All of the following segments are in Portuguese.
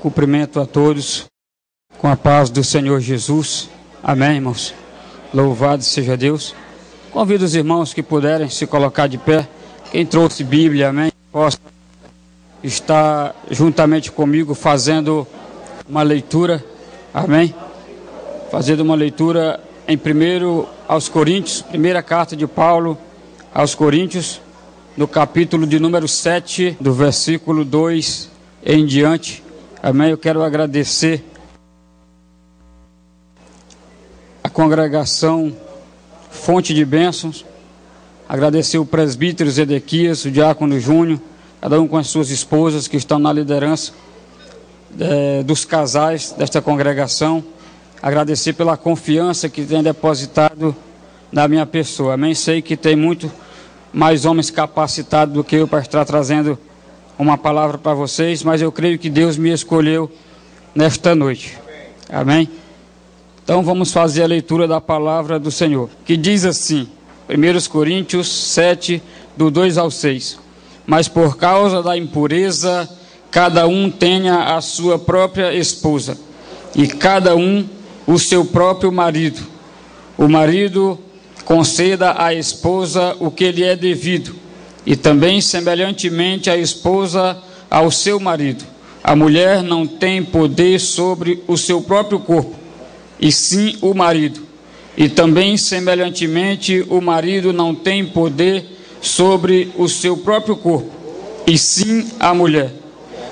Cumprimento a todos com a paz do Senhor Jesus. Amém, irmãos? Louvado seja Deus. Convido os irmãos que puderem se colocar de pé. Quem trouxe Bíblia, amém, possa estar juntamente comigo fazendo uma leitura, amém? Fazendo uma leitura em 1 aos Coríntios, primeira carta de Paulo aos Coríntios, no capítulo de número 7, do versículo 2 em diante. Amém? Eu quero agradecer a congregação Fonte de Bênçãos, agradecer o presbítero Zedequias, o diácono Júnior, cada um com as suas esposas que estão na liderança dos casais desta congregação, agradecer pela confiança que tem depositado na minha pessoa. Amém? Sei que tem muito mais homens capacitados do que eu para estar trazendo uma palavra para vocês, mas eu creio que Deus me escolheu nesta noite. Amém? Então vamos fazer a leitura da palavra do Senhor, que diz assim, 1 Coríntios 7, do 2 ao 6. Mas por causa da impureza, cada um tenha a sua própria esposa, e cada um o seu próprio marido. O marido conceda à esposa o que lhe é devido, e também semelhantemente a esposa ao seu marido. A mulher não tem poder sobre o seu próprio corpo, e sim o marido. E também semelhantemente o marido não tem poder sobre o seu próprio corpo, e sim a mulher.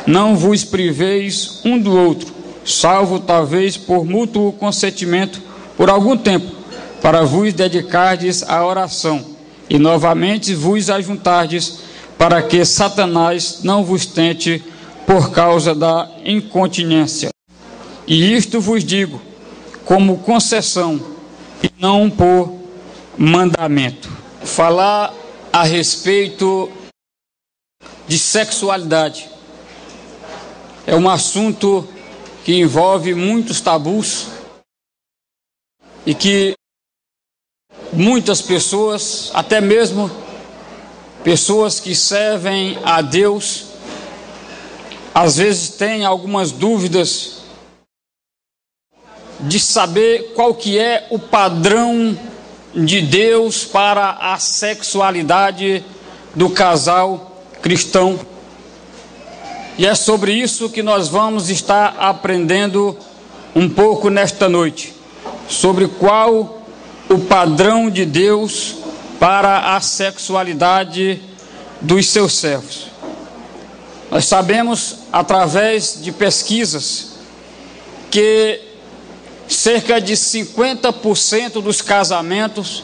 Não vos priveis um do outro, salvo talvez por mútuo consentimento por algum tempo, para vos dedicardes à oração, e novamente vos ajuntardes, para que Satanás não vos tente por causa da incontinência. E isto vos digo como concessão, e não por mandamento. Falar a respeito de sexualidade é um assunto que envolve muitos tabus e que muitas pessoas, até mesmo pessoas que servem a Deus, às vezes têm algumas dúvidas de saber qual que é o padrão de Deus para a sexualidade do casal cristão. E é sobre isso que nós vamos estar aprendendo um pouco nesta noite, sobre qual o padrão de Deus para a sexualidade dos seus servos. Nós sabemos, através de pesquisas, que cerca de 50% dos casamentos,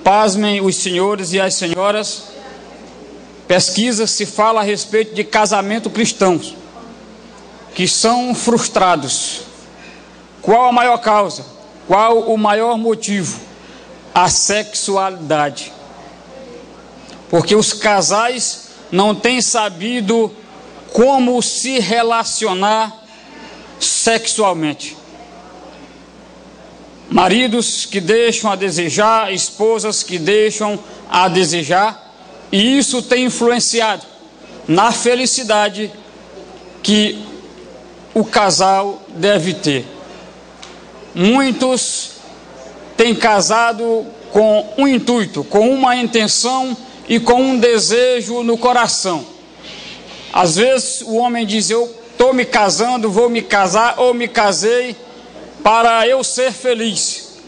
pasmem os senhores e as senhoras, pesquisas se fala a respeito de casamento cristãos, que são frustrados. Qual a maior causa? Qual o maior motivo? A sexualidade. Porque os casais não têm sabido como se relacionar sexualmente. Maridos que deixam a desejar, esposas que deixam a desejar, e isso tem influenciado na felicidade que o casal deve ter. Muitos têm casado com um intuito, com uma intenção e com um desejo no coração. Às vezes o homem diz: eu estou me casando, vou me casar ou me casei para eu ser feliz.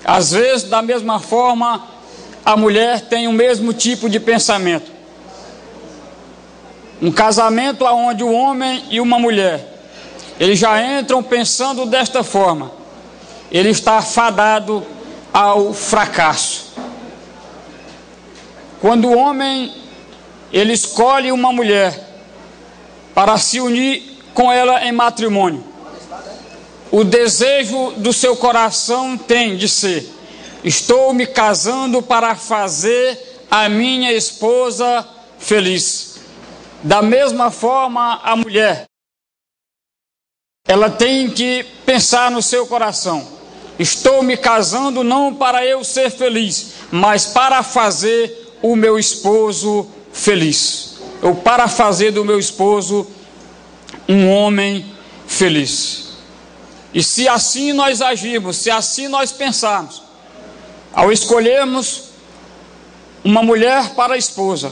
Às vezes, da mesma forma, a mulher tem o mesmo tipo de pensamento. Um casamento onde o homem e uma mulher, eles já entram pensando desta forma: ele está fadado ao fracasso. Quando o homem, ele escolhe uma mulher para se unir com ela em matrimônio, o desejo do seu coração tem de ser: estou me casando para fazer a minha esposa feliz. Da mesma forma, a mulher, ela tem que pensar no seu coração: estou me casando não para eu ser feliz, mas para fazer o meu esposo feliz, ou para fazer do meu esposo um homem feliz. E se assim nós agirmos, se assim nós pensarmos, ao escolhermos uma mulher para a esposa,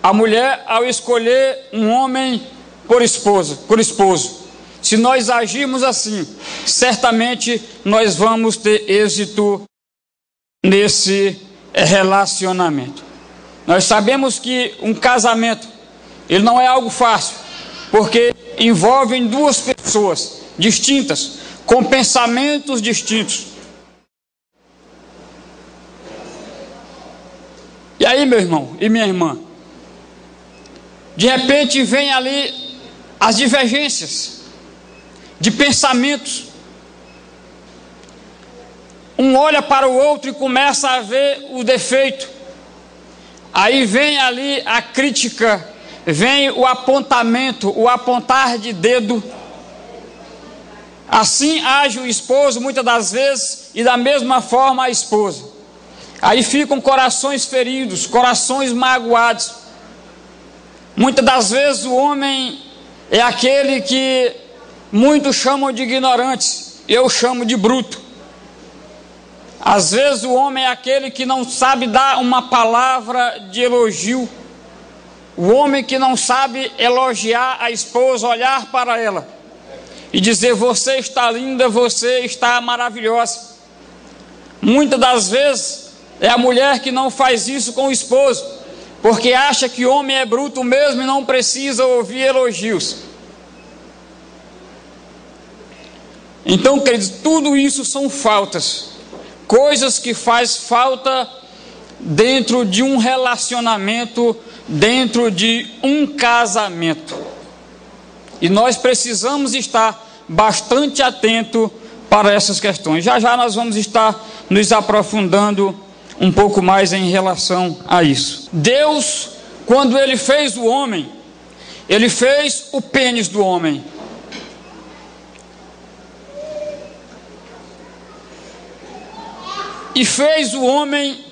a mulher ao escolher um homem por esposo, se nós agirmos assim, certamente nós vamos ter êxito nesse relacionamento. Nós sabemos que um casamento, ele não é algo fácil, porque envolve duas pessoas distintas, com pensamentos distintos. E aí, meu irmão e minha irmã, de repente vem ali as divergências de pensamentos. Um olha para o outro e começa a ver o defeito. Aí vem ali a crítica, vem o apontamento, o apontar de dedo. Assim age o esposo muitas das vezes, e da mesma forma a esposa. Aí ficam corações feridos, corações magoados. Muitas das vezes o homem é aquele que muitos chamam de ignorante, eu chamo de bruto. Às vezes o homem é aquele que não sabe dar uma palavra de elogio. O homem que não sabe elogiar a esposa, olhar para ela e dizer: você está linda, você está maravilhosa. Muitas das vezes é a mulher que não faz isso com o esposo, porque acha que o homem é bruto mesmo e não precisa ouvir elogios. Então, queridos, tudo isso são faltas, coisas que faz falta dentro de um relacionamento, dentro de um casamento. E nós precisamos estar bastante atento para essas questões. Já já nós vamos estar nos aprofundando um pouco mais em relação a isso. Deus, quando Ele fez o homem, Ele fez o pênis do homem. E fez o homem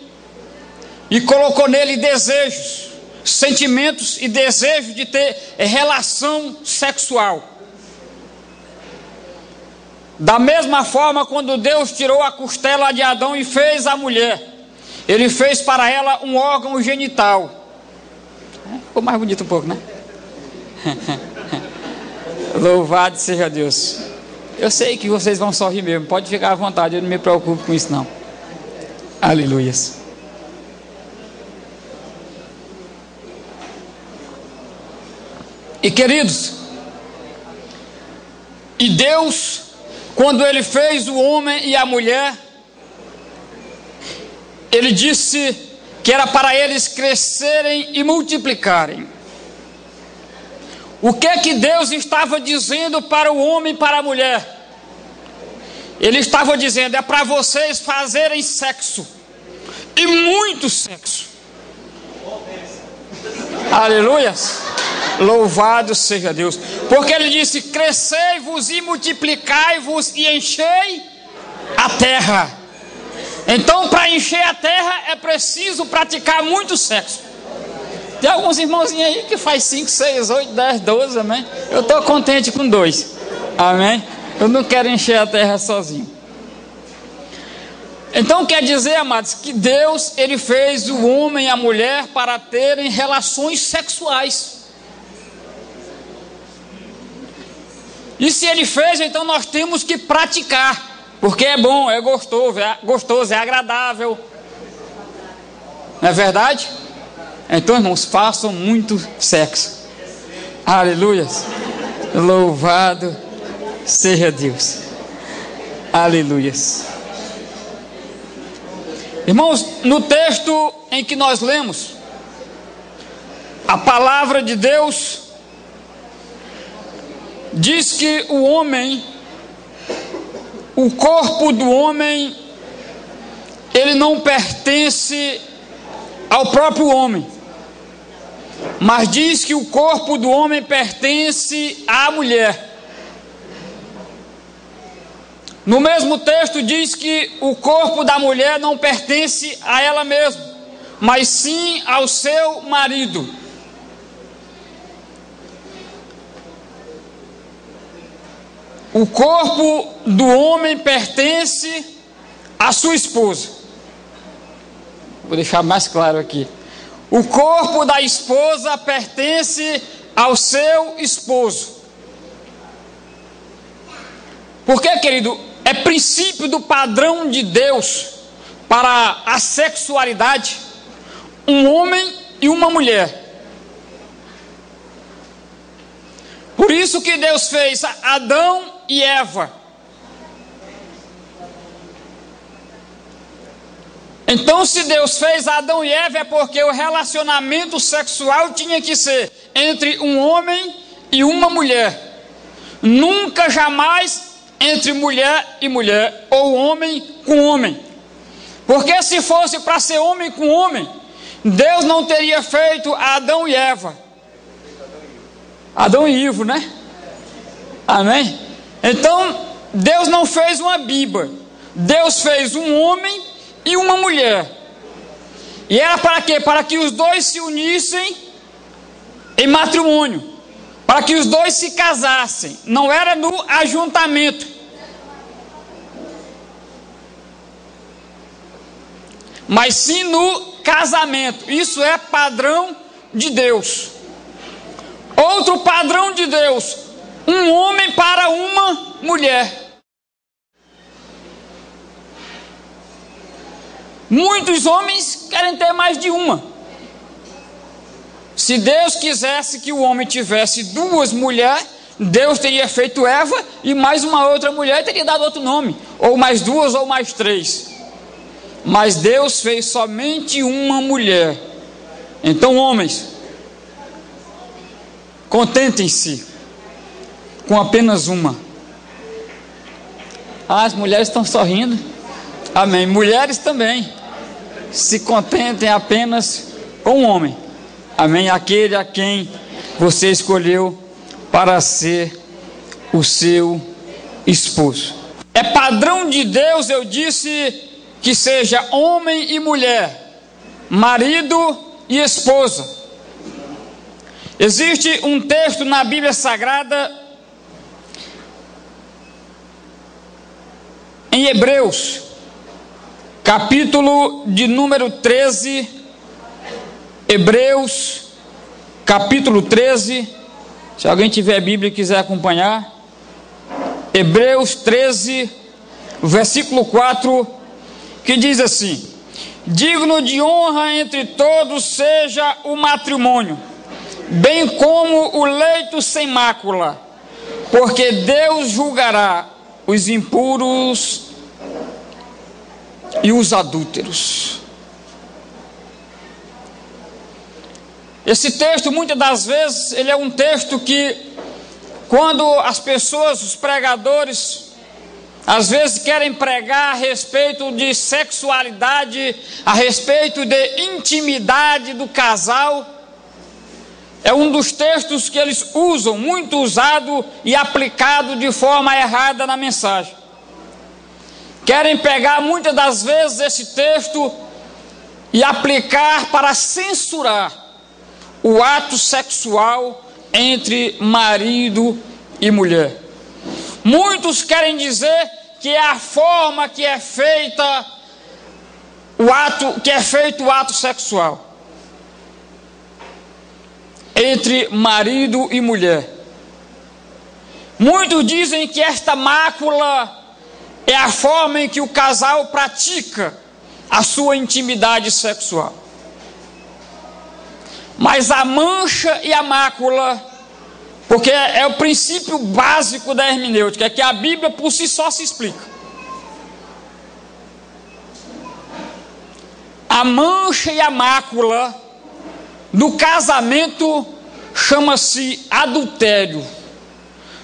e colocou nele desejos, sentimentos e desejo de ter relação sexual. Da mesma forma, quando Deus tirou a costela de Adão e fez a mulher, Ele fez para ela um órgão genital. Ficou mais bonito um pouco, né? Louvado seja Deus. Eu sei que vocês vão sorrir mesmo, pode ficar à vontade, eu não me preocupo com isso não. Aleluias. E queridos, e Deus, quando Ele fez o homem e a mulher, Ele disse que era para eles crescerem e multiplicarem. O que é que Deus estava dizendo para o homem e para a mulher? Ele estava dizendo: é para vocês fazerem sexo, e muito sexo. Aleluias. Louvado seja Deus. Porque Ele disse: crescei-vos e multiplicai-vos e enchei a terra. Então, para encher a terra é preciso praticar muito sexo. Tem alguns irmãozinhos aí que faz 5, 6, 8, 10, 12, amém? Eu estou contente com 2, amém? Eu não quero encher a terra sozinho. Então quer dizer, amados, que Deus, Ele fez o homem e a mulher para terem relações sexuais. E se Ele fez, então nós temos que praticar, porque é bom, é gostoso, é agradável. Não é verdade? Então, irmãos, façam muito sexo. Aleluias. Louvado seja Deus. Aleluias. Irmãos, no texto em que nós lemos, a palavra de Deus diz que o homem, o corpo do homem, ele não pertence ao próprio homem, mas diz que o corpo do homem pertence à mulher. No mesmo texto diz que o corpo da mulher não pertence a ela mesma, mas sim ao seu marido. o corpo do homem pertence à sua esposa. Vou deixar mais claro aqui. O corpo da esposa pertence ao seu esposo. Porque, querido, é princípio do padrão de Deus para a sexualidade, um homem e uma mulher. Por isso que Deus fez Adão e Eva. Então, se Deus fez Adão e Eva, é porque o relacionamento sexual tinha que ser entre um homem e uma mulher. Nunca, jamais entre mulher e mulher, ou homem com homem. Porque se fosse para ser homem com homem, Deus não teria feito Adão e Eva. Adão e Ivo, né? Amém? Então, Deus não fez uma biba. Deus fez um homem e uma mulher. E era para quê? Para que os dois se unissem em matrimônio. Para que os dois se casassem. Não era no ajuntamento. Mas sim no casamento. Isso é padrão de Deus. Outro padrão de Deus: um homem para uma mulher. Muitos homens querem ter mais de uma. Se Deus quisesse que o homem tivesse duas mulheres, Deus teria feito Eva e mais uma outra mulher e teria dado outro nome, ou mais duas ou mais três. Mas Deus fez somente uma mulher. Então, homens, contentem-se com apenas uma. As mulheres estão sorrindo. Amém. Mulheres também. Se contentem apenas com um homem. Amém. Aquele a quem você escolheu para ser o seu esposo. É padrão de Deus, eu disse, que seja homem e mulher, marido e esposa. Existe um texto na Bíblia Sagrada, em Hebreus, capítulo de número 13, Hebreus, capítulo 13, se alguém tiver a Bíblia e quiser acompanhar, Hebreus 13, versículo 4, que diz assim: digno de honra entre todos seja o matrimônio, bem como o leito sem mácula, porque Deus julgará os impuros e os adúlteros. Esse texto, muitas das vezes, ele é um texto que, quando as pessoas, os pregadores, às vezes querem pregar a respeito de sexualidade, a respeito de intimidade do casal, é um dos textos que eles usam, muito usado e aplicado de forma errada na mensagem. Querem pegar muitas das vezes esse texto e aplicar para censurar o ato sexual entre marido e mulher. Muitos querem dizer que é a forma que é feita o ato sexual entre marido e mulher. Muitos dizem que esta mácula é a forma em que o casal pratica a sua intimidade sexual. Mas a mancha e a mácula, porque é o princípio básico da hermenêutica, é que a Bíblia por si só se explica. A mancha e a mácula do casamento chama-se adultério.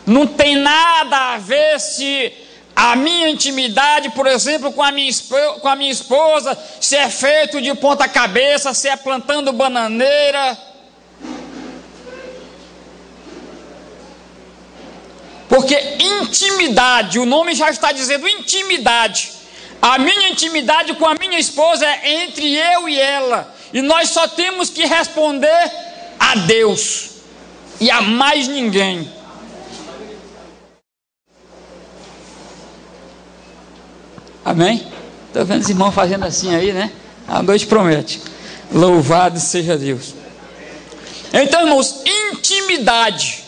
Não tem nada a ver se a minha intimidade, por exemplo, com a minha esposa, se é feito de ponta cabeça, se é plantando bananeira. Porque intimidade, o nome já está dizendo intimidade. A minha intimidade com a minha esposa é entre eu e ela. E nós só temos que responder a Deus e a mais ninguém. Amém? Estou vendo os irmãos fazendo assim aí, né? A noite promete. Louvado seja Deus. Então, irmãos, intimidade.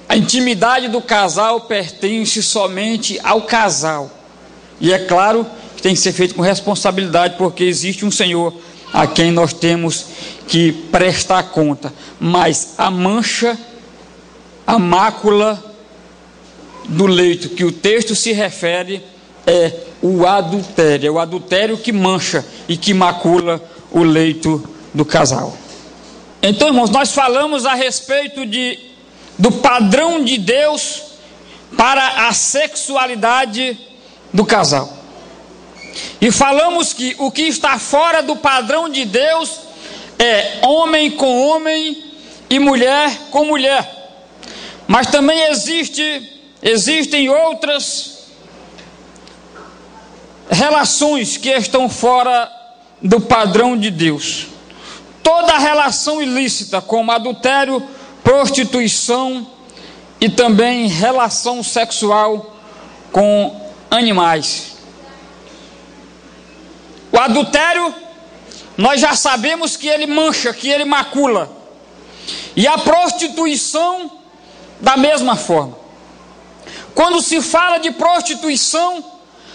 A intimidade do casal pertence somente ao casal. E é claro que tem que ser feito com responsabilidade, porque existe um Senhor a quem nós temos que prestar conta. Mas a mancha, a mácula do leito que o texto se refere é o adultério. É o adultério que mancha e que macula o leito do casal. Então, irmãos, nós falamos a respeito do padrão de Deus para a sexualidade do casal. E falamos que o que está fora do padrão de Deus é homem com homem e mulher com mulher. Mas também existem outras relações que estão fora do padrão de Deus. Toda relação ilícita, como adultério, prostituição e também relação sexual com animais. O adultério, nós já sabemos que ele mancha, que ele macula. E a prostituição, da mesma forma. Quando se fala de prostituição,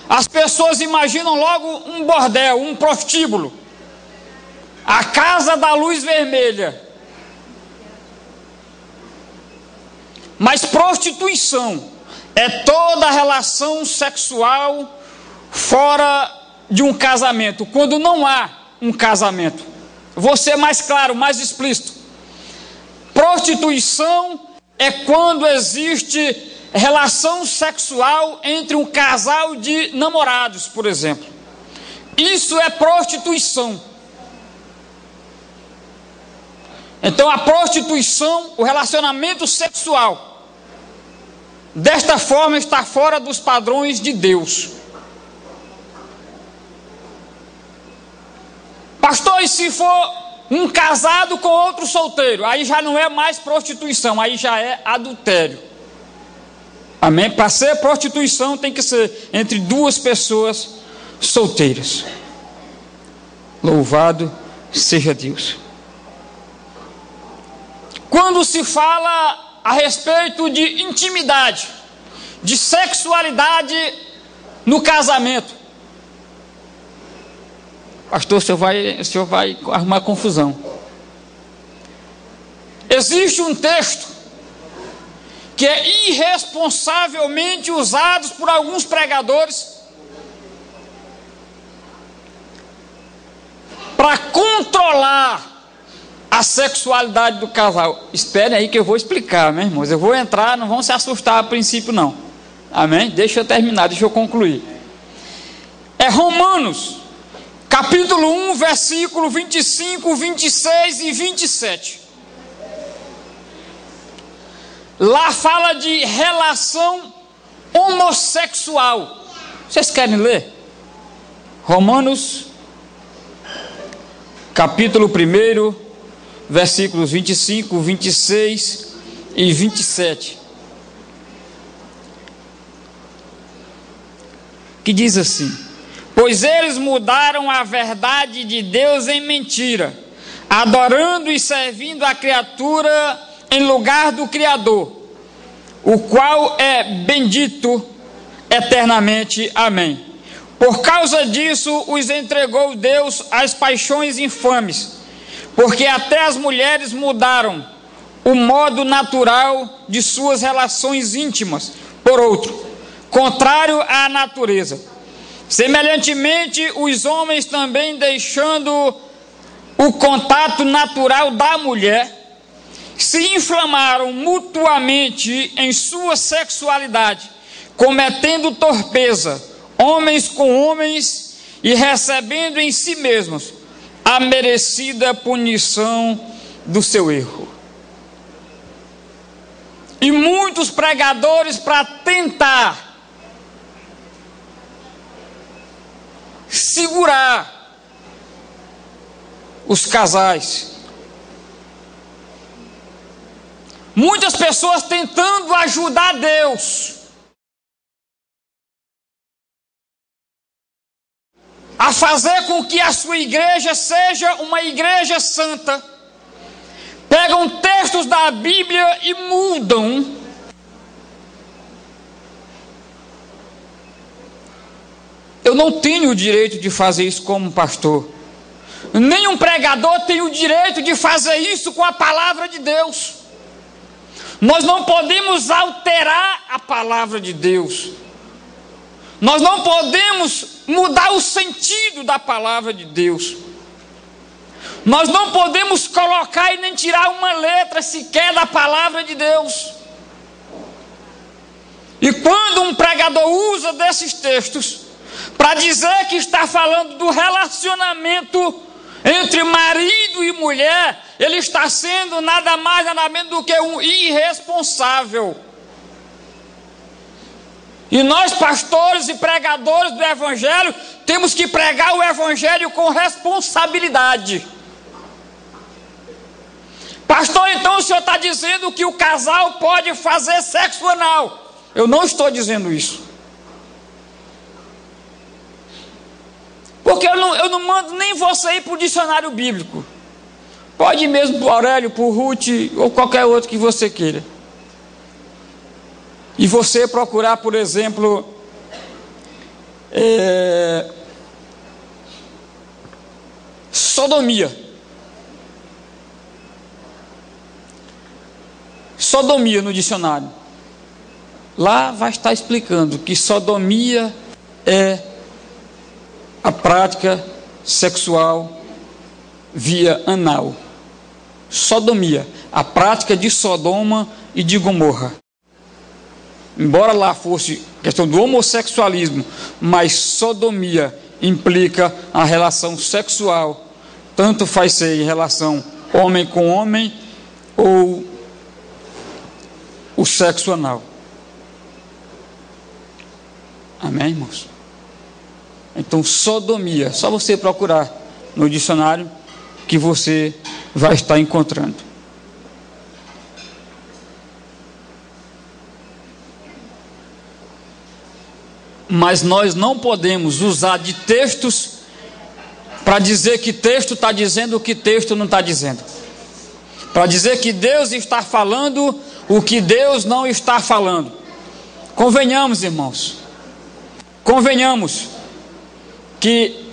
as pessoas imaginam logo um bordel, um prostíbulo, a casa da luz vermelha. Mas prostituição é toda relação sexual fora de um casamento, quando não há um casamento. Vou ser mais claro, mais explícito. Prostituição é quando existe relação sexual entre um casal de namorados, por exemplo. Isso é prostituição. Então a prostituição, o relacionamento sexual, desta forma está fora dos padrões de Deus. Pastor, e se for um casado com outro solteiro? Aí já não é mais prostituição, aí já é adultério. Amém? Para ser prostituição tem que ser entre duas pessoas solteiras. Louvado seja Deus. Quando se fala a respeito de intimidade, de sexualidade no casamento, pastor, o senhor vai arrumar confusão. Existe um texto que é irresponsavelmente usado por alguns pregadores para controlar a sexualidade do casal. Esperem aí que eu vou explicar, meus irmãos. Eu vou entrar, não vão se assustar a princípio não. Amém? Deixa eu terminar, deixa eu concluir. É Romanos, capítulo 1, versículo 25, 26 e 27. Lá fala de relação homossexual. Vocês querem ler? Romanos, capítulo 1, versículos 25, 26 e 27. Que diz assim: pois eles mudaram a verdade de Deus em mentira, adorando e servindo a criatura em lugar do Criador, o qual é bendito eternamente. Amém. Por causa disso os entregou Deus às paixões infames, porque até as mulheres mudaram o modo natural de suas relações íntimas por outro, contrário à natureza. Semelhantemente, os homens também, deixando o contato natural da mulher, se inflamaram mutuamente em sua sexualidade, cometendo torpeza, homens com homens, e recebendo em si mesmos a merecida punição do seu erro. E muitos pregadores, para tentar segurar os casais, muitas pessoas tentando ajudar Deus, a fazer com que a sua igreja seja uma igreja santa, pegam textos da Bíblia e mudam. Eu não tenho o direito de fazer isso como pastor. Nenhum pregador tem o direito de fazer isso com a palavra de Deus. Nós não podemos alterar a palavra de Deus. Nós não podemos mudar o sentido da palavra de Deus. Nós não podemos colocar e nem tirar uma letra sequer da palavra de Deus. E quando um pregador usa desses textos para dizer que está falando do relacionamento entre marido e mulher, ele está sendo nada mais, nada menos do que um irresponsável. E nós, pastores e pregadores do Evangelho, temos que pregar o Evangelho com responsabilidade. Pastor, então o senhor está dizendo que o casal pode fazer sexo anal? Eu não estou dizendo isso. Porque eu não mando nem você ir para o dicionário bíblico. Pode ir mesmo para o Aurélio, para o Ruth ou qualquer outro que você queira. E você procurar, por exemplo, sodomia. Sodomia no dicionário. Lá vai estar explicando que sodomia é a prática sexual via anal. Sodomia, a prática de Sodoma e de Gomorra. Embora lá fosse questão do homossexualismo, mas sodomia implica a relação sexual, tanto faz ser em relação homem com homem ou o sexo anal. Amém, irmãos? Então, sodomia, só você procurar no dicionário que você vai estar encontrando. Mas nós não podemos usar de textos para dizer que texto está dizendo o que texto não está dizendo. Para dizer que Deus está falando o que Deus não está falando. Convenhamos, irmãos. Convenhamos que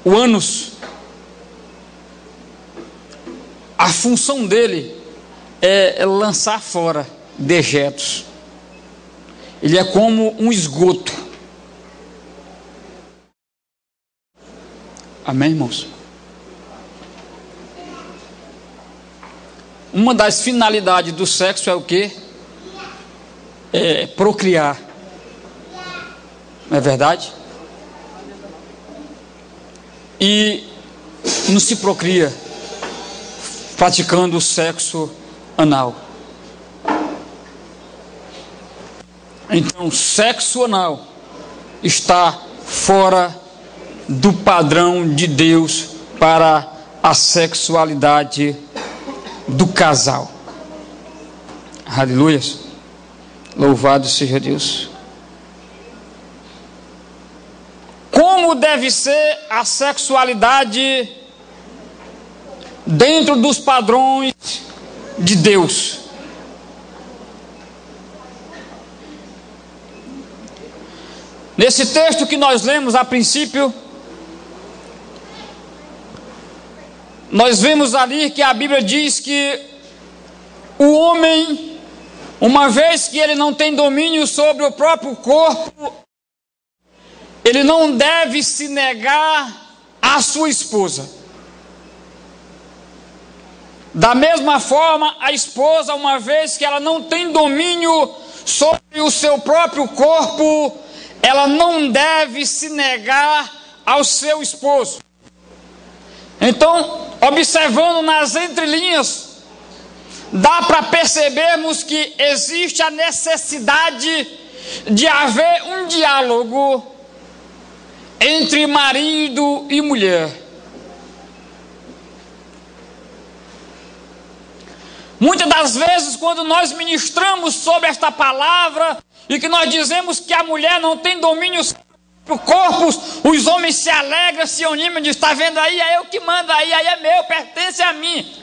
o ânus, a função dele é lançar fora dejetos. Ele é como um esgoto. Amém, irmãos? Uma das finalidades do sexo é o quê? É procriar. Não é verdade? E não se procria praticando o sexo anal. Então, sexo anal está fora do padrão de Deus para a sexualidade do casal. Aleluia. Louvado seja Deus. Como deve ser a sexualidade dentro dos padrões de Deus? Nesse texto que nós lemos a princípio, nós vemos ali que a Bíblia diz que o homem, uma vez que ele não tem domínio sobre o próprio corpo, ele não deve se negar à sua esposa. Da mesma forma, a esposa, uma vez que ela não tem domínio sobre o seu próprio corpo, ela não deve se negar ao seu esposo. Então, observando nas entrelinhas, dá para percebermos que existe a necessidade de haver um diálogo entre marido e mulher. Muitas das vezes, quando nós ministramos sobre esta palavra e que nós dizemos que a mulher não tem domínio sobre o o corpo, os homens se alegram, se animam, dizem, está vendo aí, é eu que mando aí é meu, pertence a mim.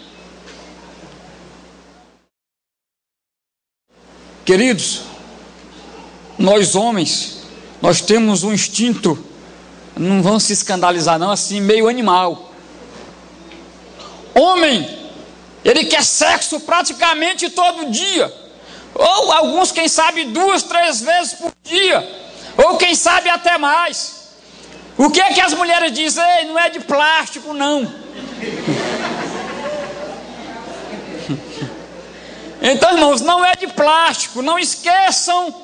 Queridos, nós homens, nós temos um instinto, não vamos se escandalizar não, assim, meio animal. Homem, ele quer sexo praticamente todo dia, ou alguns, quem sabe, 2, 3 vezes por dia, ou quem sabe até mais. O que é que as mulheres dizem? Ei, não é de plástico não. Então, irmãos, não é de plástico. Não esqueçam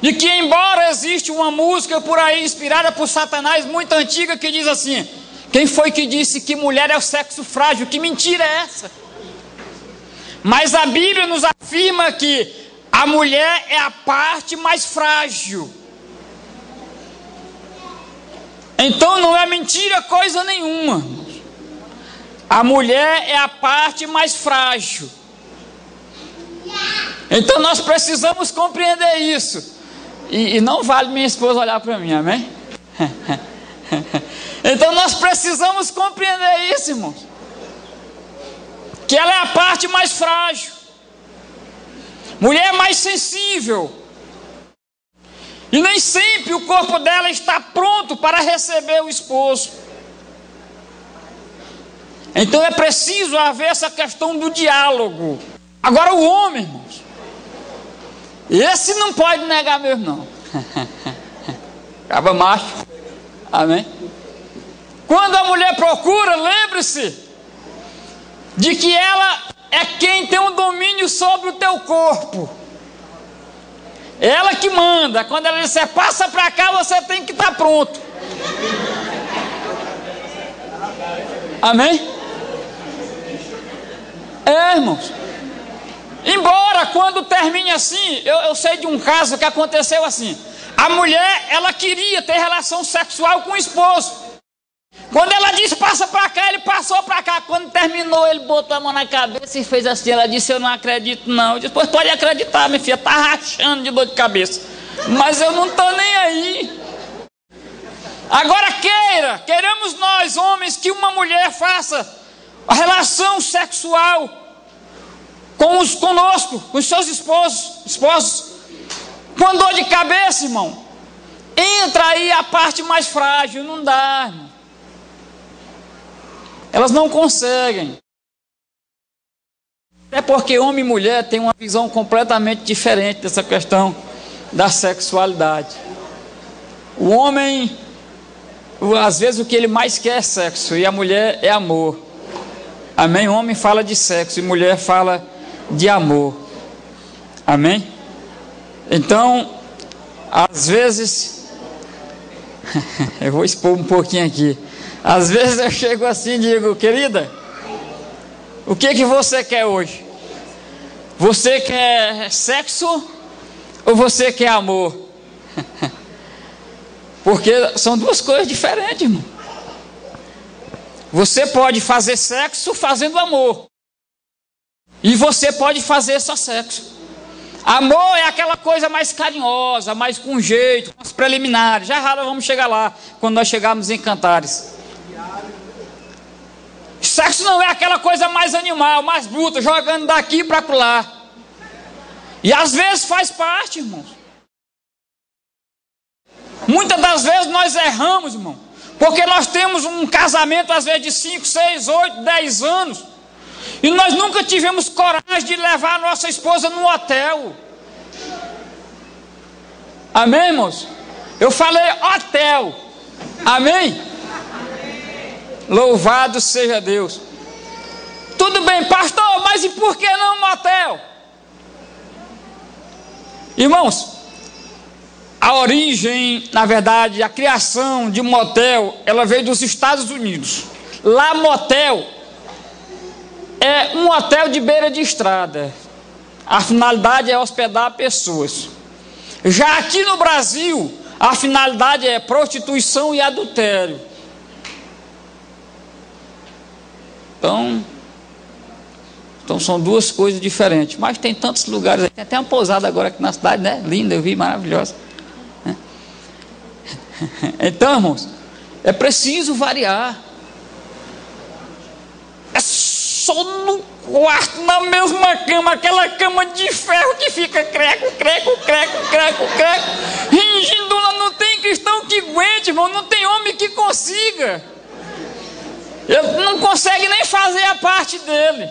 de que, embora existe uma música por aí inspirada por Satanás muito antiga que diz assim: quem foi que disse que mulher é o sexo frágil? Que mentira é essa? Mas a Bíblia nos afirma que a mulher é a parte mais frágil. Então não é mentira coisa nenhuma. A mulher é a parte mais frágil. Então nós precisamos compreender isso. E não vale minha esposa olhar para mim, amém? Então nós precisamos compreender isso, irmãos. Que ela é a parte mais frágil. Mulher é mais sensível. E nem sempre o corpo dela está pronto para receber o esposo. Então é preciso haver essa questão do diálogo. Agora o homem, irmãos, esse não pode negar mesmo não. Acaba macho. Amém? Quando a mulher procura, lembre-se de que ela é quem tem um domínio sobre o teu corpo. Ela que manda. Quando ela disser passa para cá, você tem que estar pronto. Amém? Irmãos, embora quando termine assim, eu sei de um caso que aconteceu assim. A mulher, ela queria ter relação sexual com o esposo. Quando ela disse passa para cá, ele passou para cá. Quando terminou, ele botou a mão na cabeça e fez assim. Ela disse, eu não acredito não. Eu disse, pois pode acreditar, minha filha, tá rachando de dor de cabeça, mas eu não estou nem aí. Agora queiramos nós homens que uma mulher faça a relação sexual conosco, com os seus esposos, com dor de cabeça, irmão. Entra aí a parte mais frágil, não dá, irmão. Elas não conseguem. Até porque homem e mulher têm uma visão completamente diferente dessa questão da sexualidade. O homem, às vezes o que ele mais quer é sexo, e a mulher é amor. Amém? O homem fala de sexo e mulher fala de amor. Amém? Então, às vezes eu vou expor um pouquinho aqui. Às vezes eu chego assim e digo, querida, o que você quer hoje? Você quer sexo ou você quer amor? Porque são duas coisas diferentes, irmão. Você pode fazer sexo fazendo amor, e você pode fazer só sexo. Amor é aquela coisa mais carinhosa, mais com jeito, com os preliminares. Já nós vamos chegar lá, quando nós chegarmos em Cantares. Sexo não é aquela coisa mais animal, mais bruta, jogando daqui para lá. E às vezes faz parte, irmãos. Muitas das vezes nós erramos, irmão, porque nós temos um casamento às vezes de 5, 6, 8, 10 anos, e nós nunca tivemos coragem de levar a nossa esposa num hotel. Amém, irmãos? Eu falei hotel. Amém? Louvado seja Deus. Tudo bem, pastor, mas e por que não motel? Irmãos, a origem, na verdade, a criação de motel, ela veio dos Estados Unidos. Lá motel é um hotel de beira de estrada. A finalidade é hospedar pessoas. Já aqui no Brasil, a finalidade é prostituição e adultério. Então são duas coisas diferentes. Mas tem tantos lugares. Tem até uma pousada agora aqui na cidade, né? Linda, eu vi, maravilhosa. Então, irmãos, é preciso variar. É só no quarto, na mesma cama, aquela cama de ferro que fica creco, creco, creco, creco, creco, ringindo lá. Não tem cristão que aguente, irmão, não tem homem que consiga. Ele não consegue nem fazer a parte dele.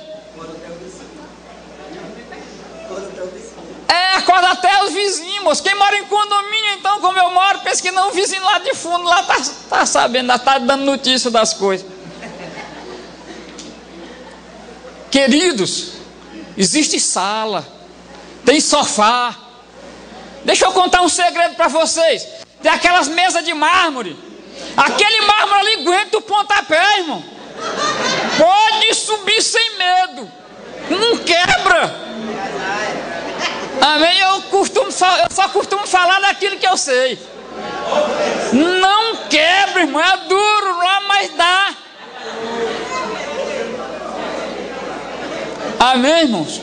Acorda até os vizinhos. Quem mora em condomínio, então, como eu moro, pensa que não, o vizinho lá de fundo lá tá sabendo, está dando notícia das coisas. Queridos, existe sala, tem sofá. Deixa eu contar um segredo para vocês. Tem aquelas mesas de mármore. Aquele mármore ali aguenta o pontapé, irmão. Pode subir sem medo. Não quebra. Amém? Eu só costumo falar daquilo que eu sei. Não quebra, irmão. É duro lá, mas dá. Amém, irmãos?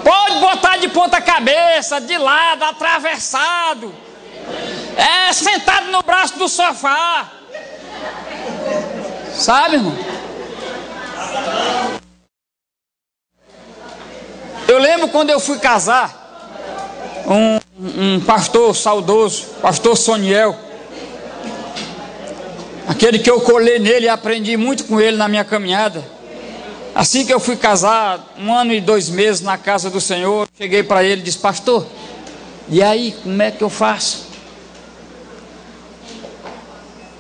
Pode botar de ponta cabeça, de lado, atravessado, sentado no braço do sofá. Sabe, irmão? Eu lembro quando eu fui casar, um pastor saudoso, pastor Soniel, aquele que eu colei nele e aprendi muito com ele na minha caminhada. Assim que eu fui casar, 1 ano e 2 meses na casa do Senhor, cheguei para ele e disse: pastor, e aí, como é que eu faço?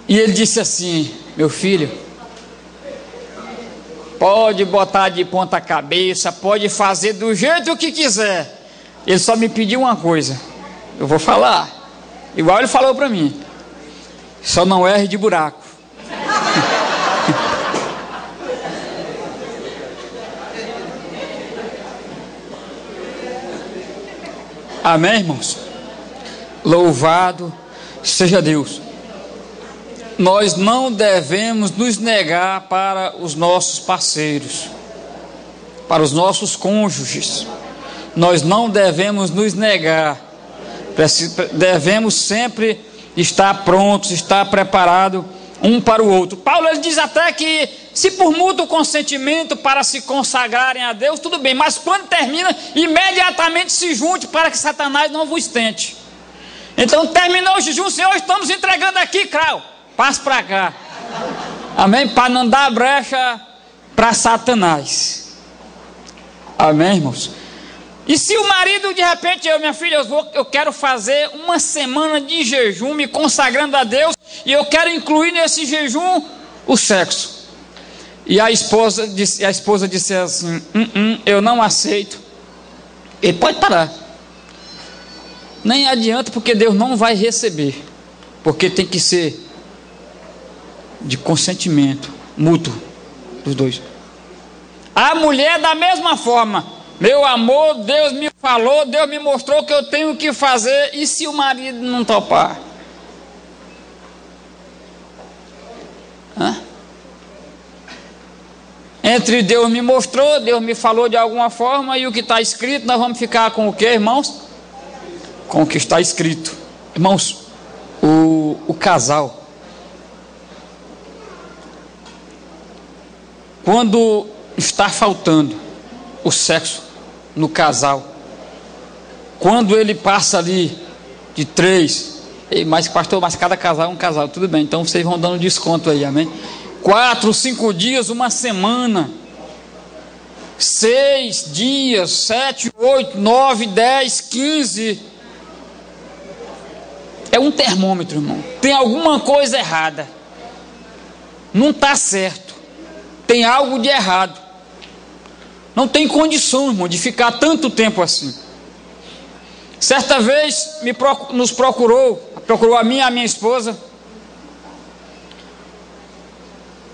E ele disse assim: meu filho, pode botar de ponta cabeça, pode fazer do jeito que quiser. Ele só me pediu uma coisa, eu vou falar, igual ele falou para mim: só não erre de buraco. Amém, irmãos? Louvado seja Deus. Nós não devemos nos negar para os nossos parceiros, para os nossos cônjuges. Nós não devemos nos negar. Devemos sempre estar prontos, estar preparados um para o outro. Paulo, ele diz até que se por mútuo consentimento para se consagrarem a Deus, tudo bem, mas quando termina, imediatamente se junte para que Satanás não vos tente. Então terminou o jejum, Senhor, estamos entregando aqui, crau, passa para cá. Amém? Para não dar brecha para Satanás. Amém, irmãos? E se o marido de repente, minha filha, eu quero fazer uma semana de jejum, me consagrando a Deus, e eu quero incluir nesse jejum o sexo. E a esposa disse assim: eu não aceito. Ele pode parar. Nem adianta, porque Deus não vai receber. Porque tem que ser de consentimento mútuo dos dois. A mulher da mesma forma: meu amor, Deus me falou, Deus me mostrou que eu tenho que fazer. E se o marido não topar? Entre Deus me mostrou, Deus me falou de alguma forma, e o que está escrito, nós vamos ficar com o que, irmãos? Com o que está escrito. Irmãos, o casal, quando está faltando o sexo no casal, quando ele passa ali de 3, mas pastor, mas cada casal é um casal, tudo bem, então vocês vão dando desconto aí, amém? 4, 5 dias, uma semana, 6 dias, 7, 8, 9, 10, 15, é um termômetro, irmão. Tem alguma coisa errada, não está certo, tem algo de errado. Não tem condição, irmão, de ficar tanto tempo assim. Certa vez nos procurou a mim e a minha esposa,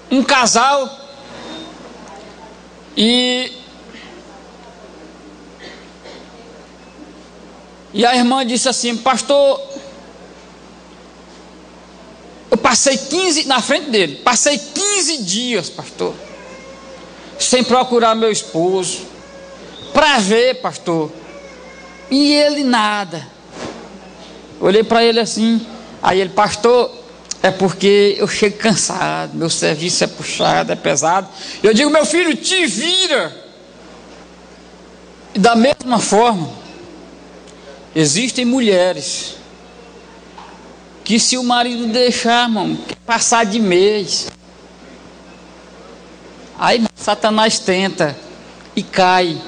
um casal, e a irmã disse assim: pastor, eu passei 15 na frente dele, passei 15 dias, pastor, sem procurar meu esposo, para ver, pastor, e ele nada. Olhei para ele assim, aí ele: pastor, é porque eu chego cansado, meu serviço é puxado, é pesado. Eu digo: meu filho, te vira. E da mesma forma, existem mulheres que, se o marido deixar, irmão, passar de mês, aí Satanás tenta e cai,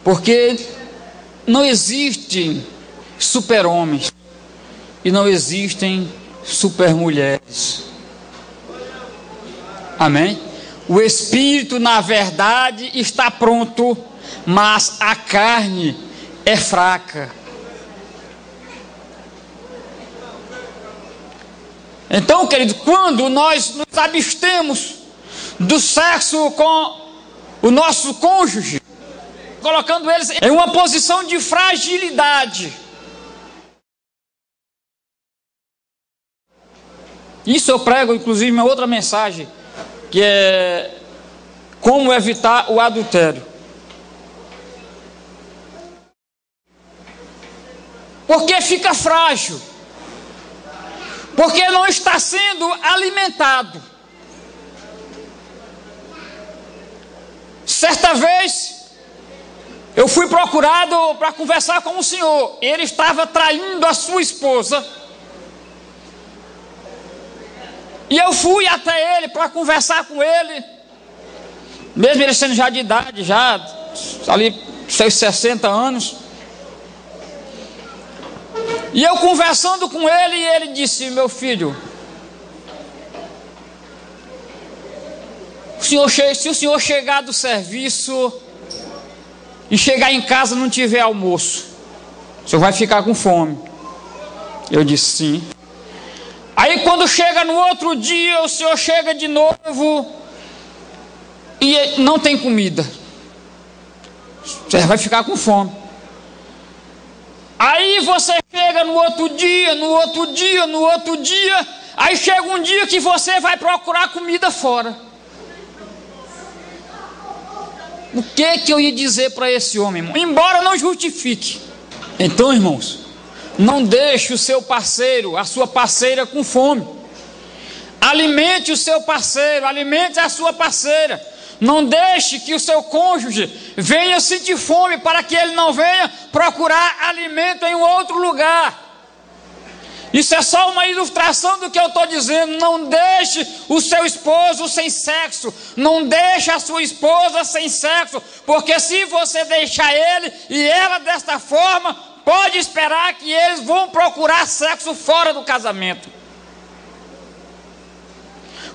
porque não existem super-homens e não existem super-mulheres. Amém? O espírito, na verdade, está pronto, mas a carne é fraca. Então, querido, quando nós nos abstemos do sexo com o nosso cônjuge, colocando eles em uma posição de fragilidade, isso eu prego, inclusive, uma outra mensagem, que é como evitar o adultério. Porque fica frágil, porque não está sendo alimentado. Certa vez eu fui procurado para conversar com o senhor. Ele estava traindo a sua esposa, e eu fui até ele para conversar com ele, mesmo ele sendo já de idade, já ali seus 60 anos. E eu conversando com ele, e ele disse: meu filho, se o senhor chegar do serviço e chegar em casa e não tiver almoço, o senhor vai ficar com fome. Eu disse: sim. Aí quando chega no outro dia, o senhor chega de novo e não tem comida, o senhor vai ficar com fome. Aí você chega no outro dia, aí chega um dia que você vai procurar comida fora. O que eu ia dizer para esse homem, irmão? Embora não justifique. Então, irmãos, não deixe o seu parceiro, a sua parceira com fome. Alimente o seu parceiro, alimente a sua parceira. Não deixe que o seu cônjuge venha sentir fome, para que ele não venha procurar alimento em outro lugar. Isso é só uma ilustração do que eu estou dizendo. Não deixe o seu esposo sem sexo. Não deixe a sua esposa sem sexo. Porque se você deixar ele e ela desta forma, pode esperar que eles vão procurar sexo fora do casamento.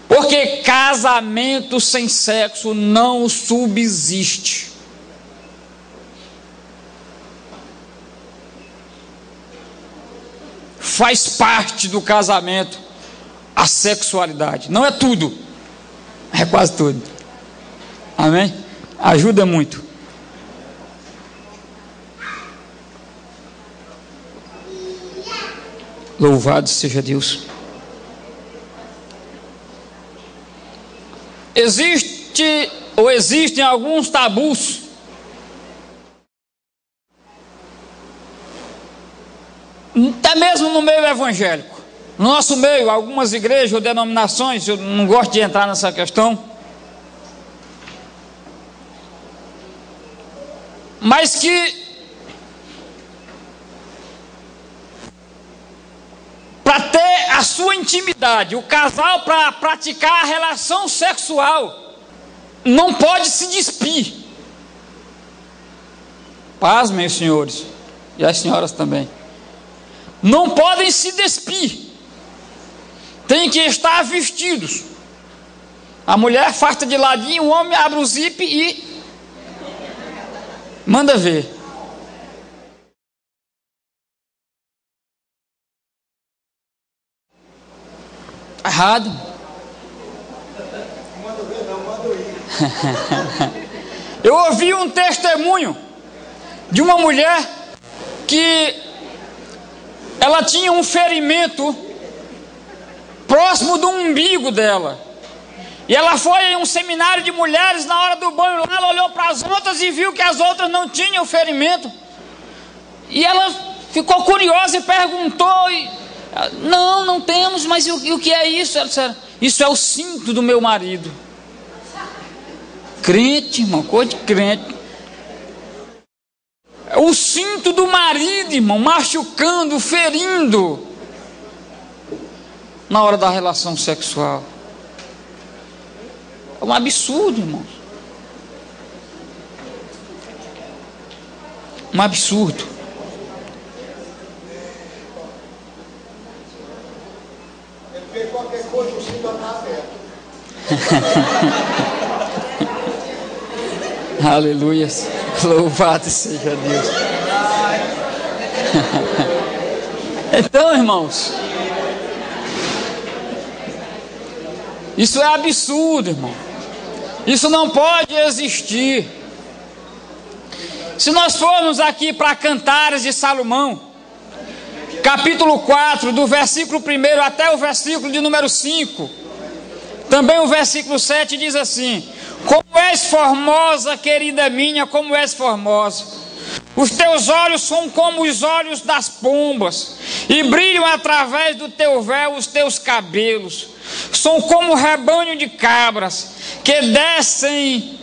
Porque casamento sem sexo não subsiste. Faz parte do casamento a sexualidade. Não é tudo, é quase tudo. Amém? Ajuda muito. Louvado seja Deus. Existem alguns tabus até mesmo no meio evangélico. No nosso meio, algumas igrejas ou denominações, eu não gosto de entrar nessa questão, mas que para ter a sua intimidade, o casal, para praticar a relação sexual, não pode se despir. Pasmem, os senhores, e as senhoras também. Não podem se despir. Tem que estar vestidos. A mulher afasta de ladinho, o homem abre o zíper e manda ver. Errado. Eu ouvi um testemunho de uma mulher que ela tinha um ferimento próximo do umbigo dela, e ela foi em um seminário de mulheres. Na hora do banho lá, ela olhou para as outras e viu que as outras não tinham ferimento, e ela ficou curiosa e perguntou, não temos, mas o que é isso? Ela disse, isso é o cinto do meu marido. Crente, irmão, coisa de crente. O cinto do marido, irmão, machucando, ferindo na hora da relação sexual. É um absurdo, irmão. Um absurdo. Qualquer coisa, o cinto está aberto. Aleluia. Louvado seja Deus. Então, irmãos, isso é absurdo, irmão. Isso não pode existir. Se nós formos aqui para Cantares de Salomão, capítulo 4, do versículo 1 até o versículo de número 5, também o versículo 7 diz assim: como és formosa, querida minha, como és formosa. Os teus olhos são como os olhos das pombas, e brilham através do teu véu os teus cabelos. São como rebanho de cabras, que descem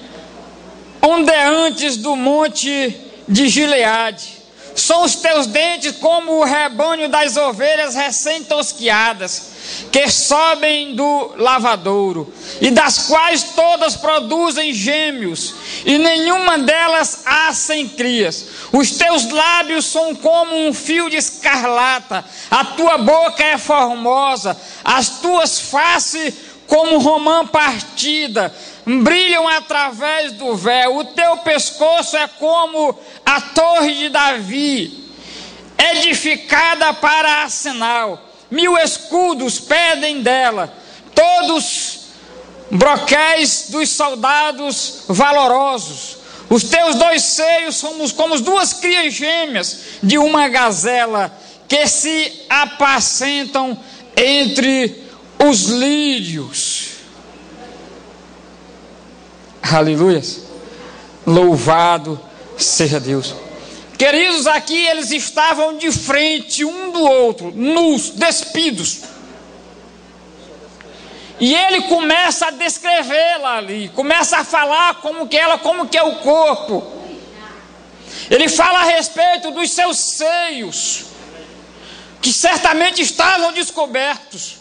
ondeantes do monte de Gileade. São os teus dentes como o rebanho das ovelhas recém-tosquiadas, que sobem do lavadouro, e das quais todas produzem gêmeos, e nenhuma delas há sem crias. Os teus lábios são como um fio de escarlata, a tua boca é formosa, as tuas faces como romã partida, brilham através do véu. O teu pescoço é como a torre de Davi, edificada para arsenal. 1000 escudos pendem dela, todos broquéis dos soldados valorosos. Os teus 2 seios são como as 2 crias gêmeas de uma gazela, que se apacentam entre os lírios. Aleluia. Louvado seja Deus. Queridos, aqui eles estavam de frente um do outro, nus, despidos. E ele começa a descrevê-la ali, começa a falar como que é o corpo. Ele fala a respeito dos seus seios, que certamente estavam descobertos.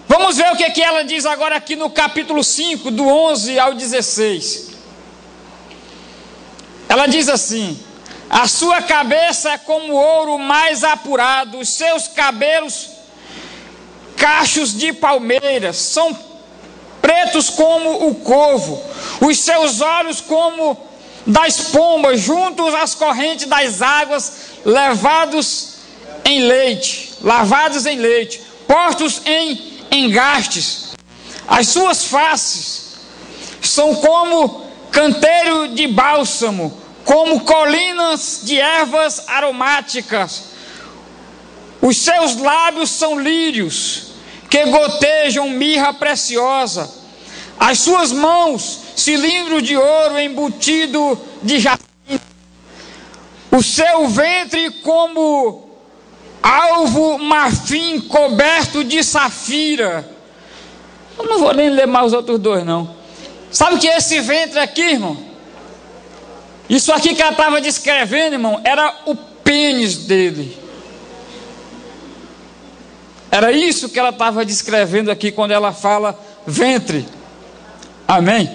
Vamos ver o que ela diz agora aqui no capítulo 5, do 11 ao 16. Ela diz assim: a sua cabeça é como ouro mais apurado, os seus cabelos cachos de palmeiras, são pretos como o corvo, os seus olhos como das pombas, juntos às correntes das águas, lavados em leite, postos em engastes. As suas faces são como canteiro de bálsamo, como colinas de ervas aromáticas. Os seus lábios são lírios, que gotejam mirra preciosa. As suas mãos, cilindro de ouro embutido de jacinto. O seu ventre como alvo marfim coberto de safira. Eu não vou nem ler mais os outros 2 não. Sabe o que é esse ventre aqui, irmão? Isso aqui que ela estava descrevendo, irmão, era o pênis dele. Era isso que ela estava descrevendo aqui quando ela fala ventre. Amém?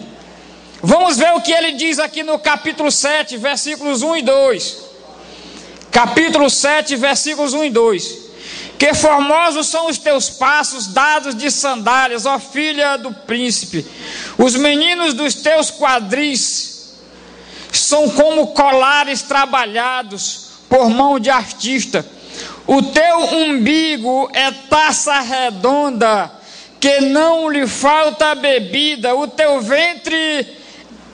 Vamos ver o que ele diz aqui no capítulo 7, versículos 1 e 2. Capítulo 7, versículos 1 e 2. Que formosos são os teus passos, dados de sandálias, ó filha do príncipe. Os meninos dos teus quadris são como colares trabalhados por mão de artista. O teu umbigo é taça redonda, que não lhe falta bebida. O teu ventre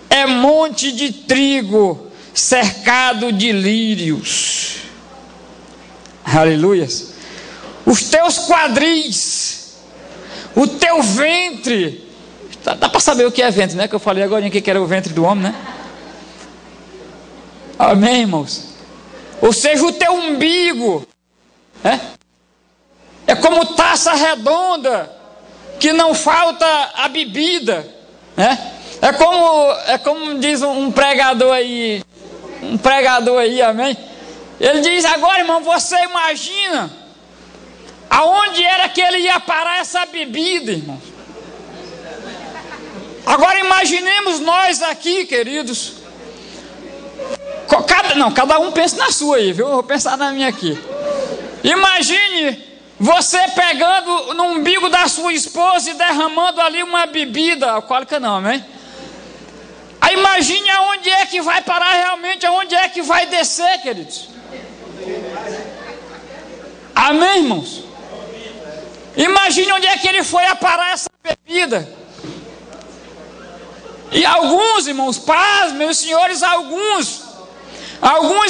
é monte de trigo, cercado de lírios. Aleluias. Os teus quadris, o teu ventre. Dá para saber o que é ventre, né? Que eu falei agora que era o ventre do homem, né? Amém, irmãos? ou seja, o teu umbigo é como taça redonda que não falta a bebida, né? É como diz um pregador aí, amém? Ele diz: agora, irmão, você imagina aonde era que ele ia parar essa bebida, irmão? Agora imaginemos nós aqui, queridos. Cada um pensa na sua aí, viu? Eu vou pensar na minha aqui. Imagine você pegando no umbigo da sua esposa e derramando ali uma bebida alcoólica, não, amém? Aí imagine aonde é que vai parar realmente, aonde é que vai descer, queridos. Amém, irmãos? Imagine onde é que ele foi a parar essa bebida. E alguns irmãos, paz, meus senhores, alguns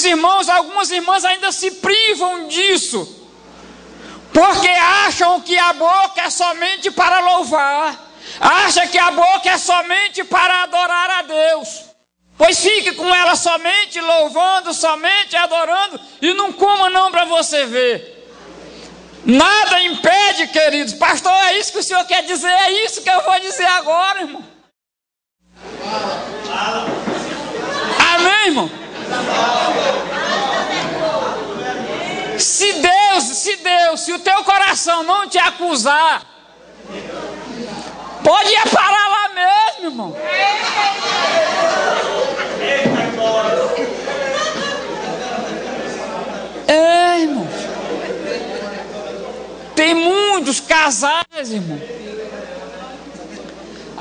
irmãos, algumas irmãs ainda se privam disso, porque acham que a boca é somente para louvar, acham que a boca é somente para adorar a Deus. Pois fique com ela somente louvando, somente adorando, e não coma não para você ver. Nada impede, queridos. Pastor, é isso que o senhor quer dizer? É isso que eu vou dizer agora, irmão. Amém, irmão? Se o teu coração não te acusar, pode ir parar lá mesmo, irmão. Irmão. Tem muitos casais, irmão.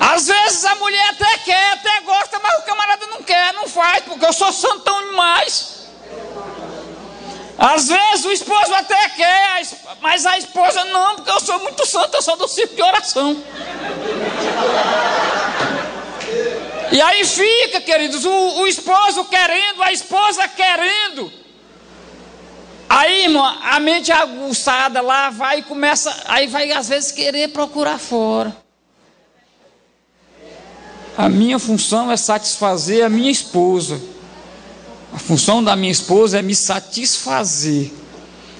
Às vezes a mulher até quer, até gosta, mas o camarada não quer, não faz, porque eu sou santão demais. Às vezes o esposo até quer, mas a esposa não, porque eu sou muito santo, eu sou do círculo de oração. E aí fica, queridos, o esposo querendo, a esposa querendo. Aí, irmão, a mente aguçada lá vai e começa, aí vai às vezes querer procurar fora. A minha função é satisfazer a minha esposa. A função da minha esposa é me satisfazer.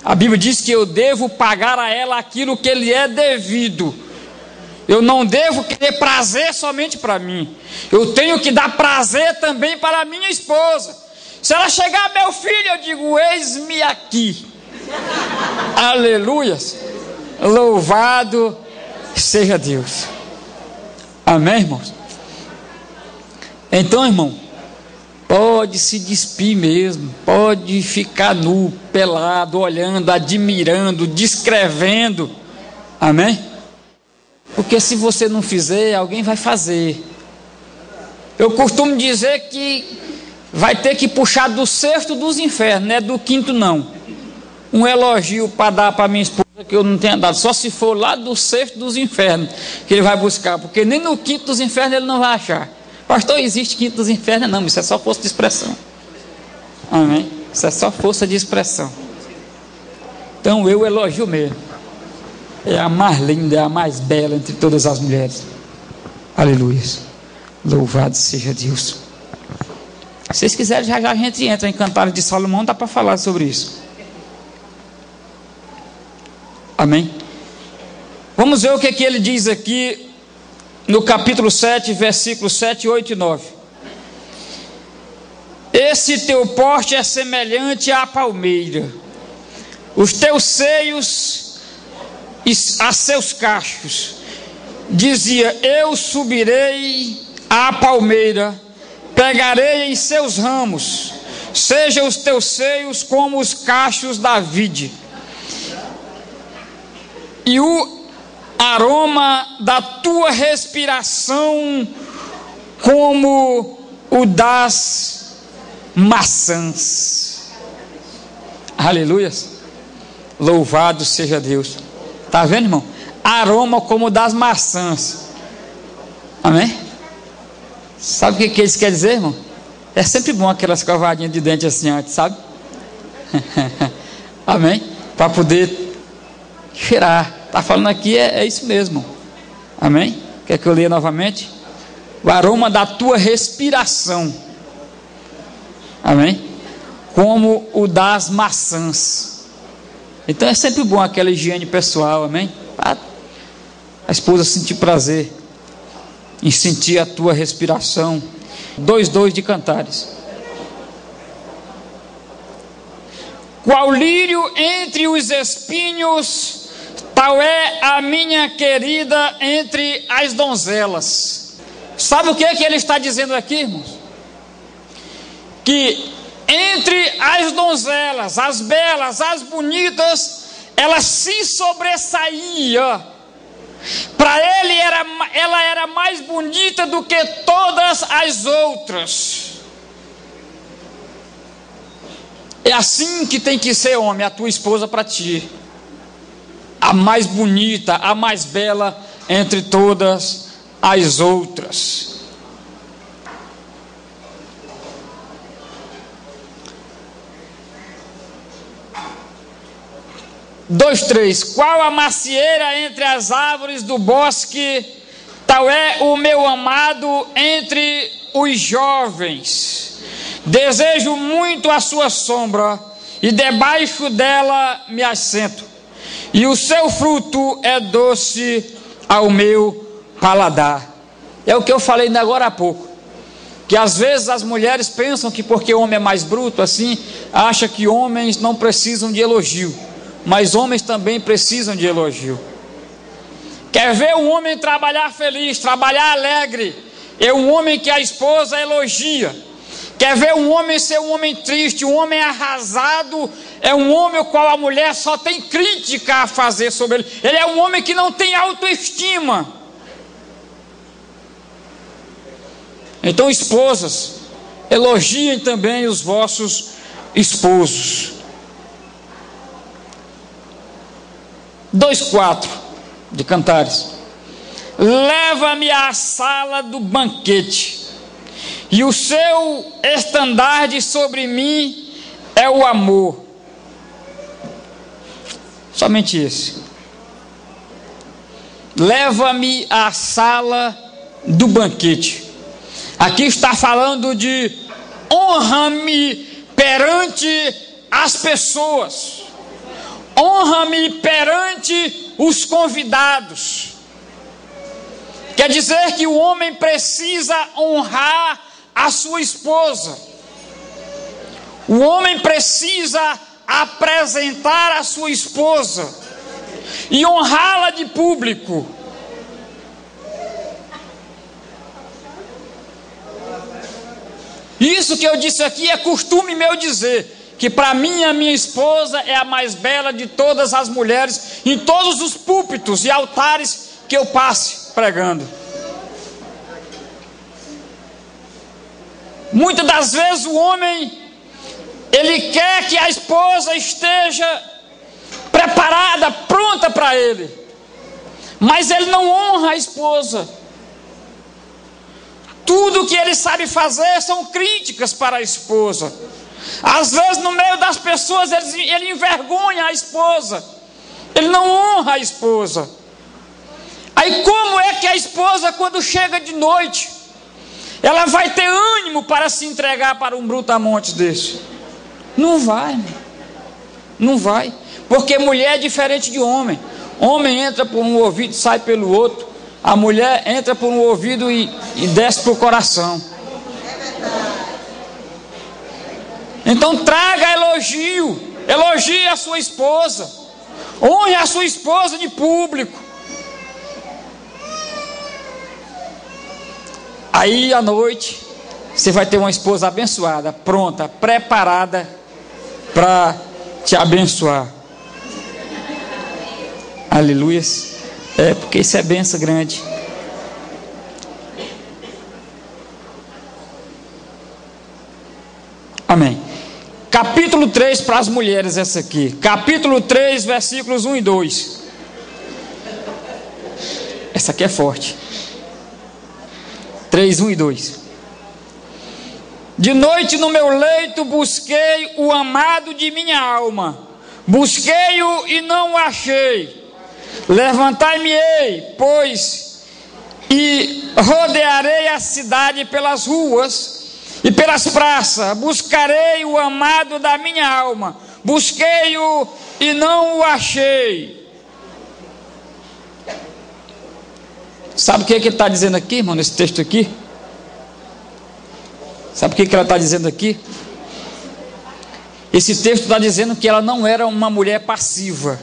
A Bíblia diz que eu devo pagar a ela aquilo que lhe é devido. Eu não devo querer prazer somente para mim. Eu tenho que dar prazer também para a minha esposa. Se ela chegar, meu filho, eu digo: eis-me aqui. Aleluias. Louvado seja Deus. Amém, irmãos? Então, irmão, pode se despir mesmo, pode ficar nu, pelado, olhando, admirando, descrevendo. Amém? Porque se você não fizer, alguém vai fazer. Eu costumo dizer que vai ter que puxar do sexto dos infernos, não é do quinto não. Um elogio para dar para minha esposa que eu não tenha dado, só se for lá do sexto dos infernos que ele vai buscar, porque nem no quinto dos infernos ele não vai achar. Pastor, existe quinto dos infernos? Não, isso é só força de expressão. Amém? Isso é só força de expressão. Então eu elogio mesmo. É a mais linda, é a mais bela entre todas as mulheres. Aleluia. Louvado seja Deus. Se vocês quiserem, já a gente entra em Cantares de Salomão, dá para falar sobre isso. Amém? Vamos ver o que ele diz aqui no capítulo 7, versículos 7, 8 e 9. Esse teu porte é semelhante à palmeira, os teus seios a seus cachos. Dizia: eu subirei à palmeira, pegarei em seus ramos, sejam os teus seios como os cachos da vide, e o aroma da tua respiração como o das maçãs. Aleluias. Louvado seja Deus. Está vendo, irmão? Aroma como o das maçãs. Amém? Sabe o que isso quer dizer, irmão? É sempre bom aquelas escovadinhas de dente assim antes, sabe? Amém? Para poder cheirar. Está falando aqui, é isso mesmo. Amém? Quer que eu leia novamente? O aroma da tua respiração. Amém? como o das maçãs. Então é sempre bom aquela higiene pessoal, amém? A esposa sentir prazer em sentir a tua respiração. 2:2 de Cantares. Qual lírio entre os espinhos, tal é a minha querida entre as donzelas. Sabe o que ele está dizendo aqui, irmãos? Que entre as donzelas, as belas, as bonitas, ela se sobressaía. Para ele ela era mais bonita do que todas as outras. É assim que tem que ser, homem, a tua esposa para ti. A mais bonita, a mais bela entre todas as outras. Dois, 3. Qual a macieira entre as árvores do bosque, tal é o meu amado entre os jovens. Desejo muito a sua sombra, e debaixo dela me assento, e o seu fruto é doce ao meu paladar. É o que eu falei ainda agora há pouco, que às vezes as mulheres pensam que porque o homem é mais bruto assim, acha que homens não precisam de elogio, mas homens também precisam de elogio. Quer ver um homem trabalhar feliz, trabalhar alegre? É um homem que a esposa elogia. Quer ver um homem ser um homem triste, um homem arrasado? É um homem o qual a mulher só tem crítica a fazer sobre ele. Ele é um homem que não tem autoestima. Então, esposas, elogiem também os vossos esposos. 2:4 de Cantares. Leva-me à sala do banquete, e o seu estandarte sobre mim é o amor. Somente esse. Leva-me à sala do banquete. Aqui está falando de honra-me perante as pessoas, honra-me perante os convidados. Quer dizer que o homem precisa honrar a sua esposa. O homem precisa apresentar a sua esposa e honrá-la de público. Isso que eu disse aqui é costume meu dizer, que para mim a minha esposa é a mais bela de todas as mulheres, em todos os púlpitos e altares que eu passe pregando. Muitas das vezes o homem, ele quer que a esposa esteja preparada, pronta para ele, mas ele não honra a esposa. Tudo que ele sabe fazer são críticas para a esposa. Às vezes no meio das pessoas ele envergonha a esposa, ele não honra a esposa. Aí como é que a esposa, quando chega de noite, ela vai ter ânimo para se entregar para um brutamontes desse? Não vai, não vai, porque mulher é diferente de homem. Homem entra por um ouvido e sai pelo outro. A mulher entra por um ouvido e desce para o coração. Então traga elogio, elogie a sua esposa, honre a sua esposa de público. Aí à noite você vai ter uma esposa abençoada, pronta, preparada para te abençoar. Aleluia. É, porque isso é bênção grande. Amém. Capítulo 3 para as mulheres, essa aqui. Capítulo 3, versículos 1 e 2. Essa aqui é forte. 3, 1 e 2. De noite no meu leito busquei o amado de minha alma. Busquei-o e não o achei. Levantai-me-ei, pois, e rodearei a cidade pelas ruas, e pelas praças, buscarei o amado da minha alma, busquei-o e não o achei. Sabe o que ele está dizendo aqui, irmão, nesse texto aqui? Sabe o que ela está dizendo aqui? Esse texto está dizendo que ela não era uma mulher passiva.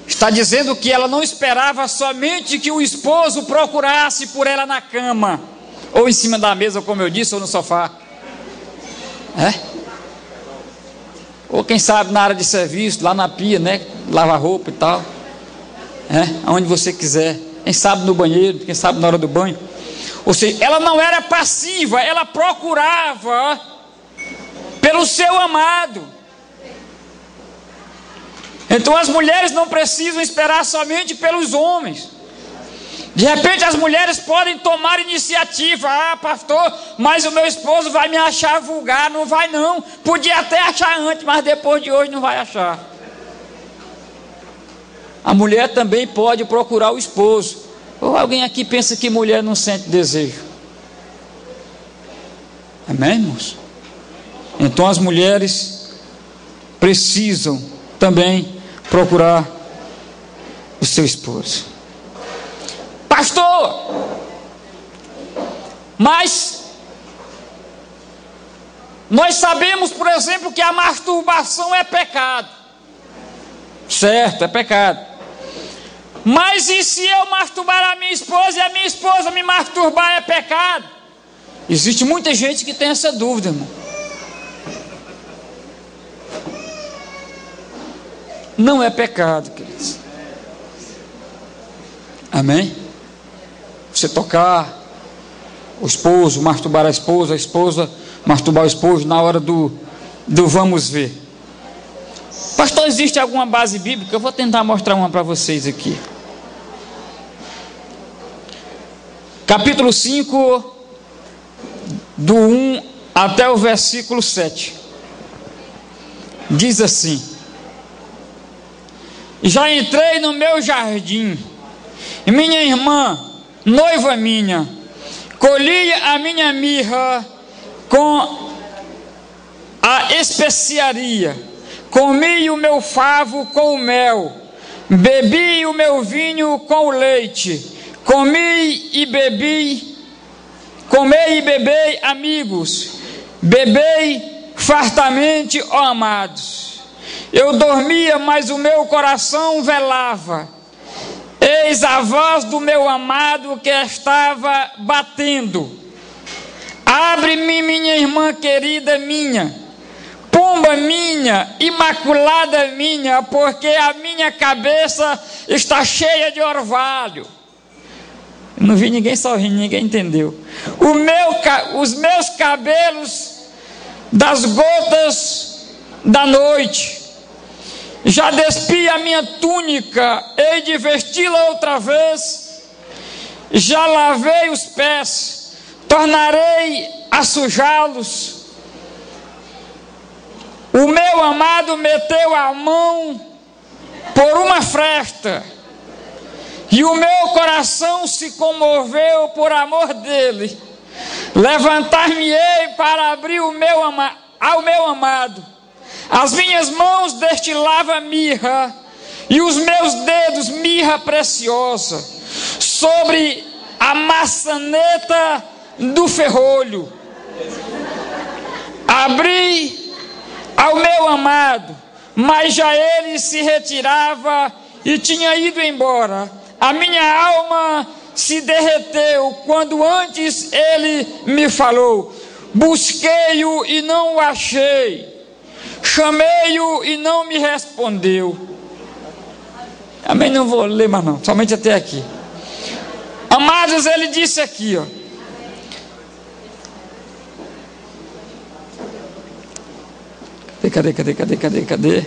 Está dizendo que ela não esperava somente que o esposo procurasse por ela na cama, ou em cima da mesa, como eu disse, ou no sofá. Ou quem sabe na área de serviço, lá na pia, né? Lavar roupa e tal. Aonde você quiser. Quem sabe no banheiro, quem sabe na hora do banho. Ou seja, ela não era passiva, ela procurava pelo seu amado. Então as mulheres não precisam esperar somente pelos homens. De repente as mulheres podem tomar iniciativa. Pastor, mas o meu esposo vai me achar vulgar. Não vai não, podia até achar antes, mas depois de hoje não vai achar. A mulher também pode procurar o esposo. Ou alguém aqui pensa que mulher não sente desejo? Amém, irmãos? Então as mulheres precisam também procurar o seu esposo. Pastor, mas nós sabemos, por exemplo, que a masturbação é pecado. Certo, é pecado. Mas e se eu masturbar a minha esposa e a minha esposa me masturbar, é pecado? Existe muita gente que tem essa dúvida, irmão. Não é pecado, queridos. Amém? Você tocar o esposo, masturbar a esposa masturbar o esposo na hora do vamos ver. Pastor, existe alguma base bíblica? Eu vou tentar mostrar uma para vocês aqui. Capítulo 5, do 1 até o versículo 7. Diz assim: já entrei no meu jardim, e minha irmã, noiva minha, colhi a minha mirra com a especiaria, comi o meu favo com o mel, bebi o meu vinho com o leite, comei e bebei, amigos, bebei fartamente, ó amados. Eu dormia, mas o meu coração velava. Eis a voz do meu amado que estava batendo. Abre-me, minha irmã querida minha, pomba minha, imaculada minha, porque a minha cabeça está cheia de orvalho. Não vi ninguém sorrindo, ninguém entendeu. Os meus cabelos das gotas da noite. Já despi a minha túnica, hei de vesti-la outra vez. Já lavei os pés, tornarei a sujá-los. O meu amado meteu a mão por uma fresta, e o meu coração se comoveu por amor dele. Levantar-me-ei para abrir ao meu amado. As minhas mãos destilavam mirra, e os meus dedos mirra preciosa, sobre a maçaneta do ferrolho. Abri ao meu amado, mas já ele se retirava e tinha ido embora. A minha alma se derreteu quando antes ele me falou. Busquei-o e não o achei, chamei-o e não me respondeu. Amém? Não vou ler mais não, somente até aqui. Amados, ele disse aqui, ó. Cadê?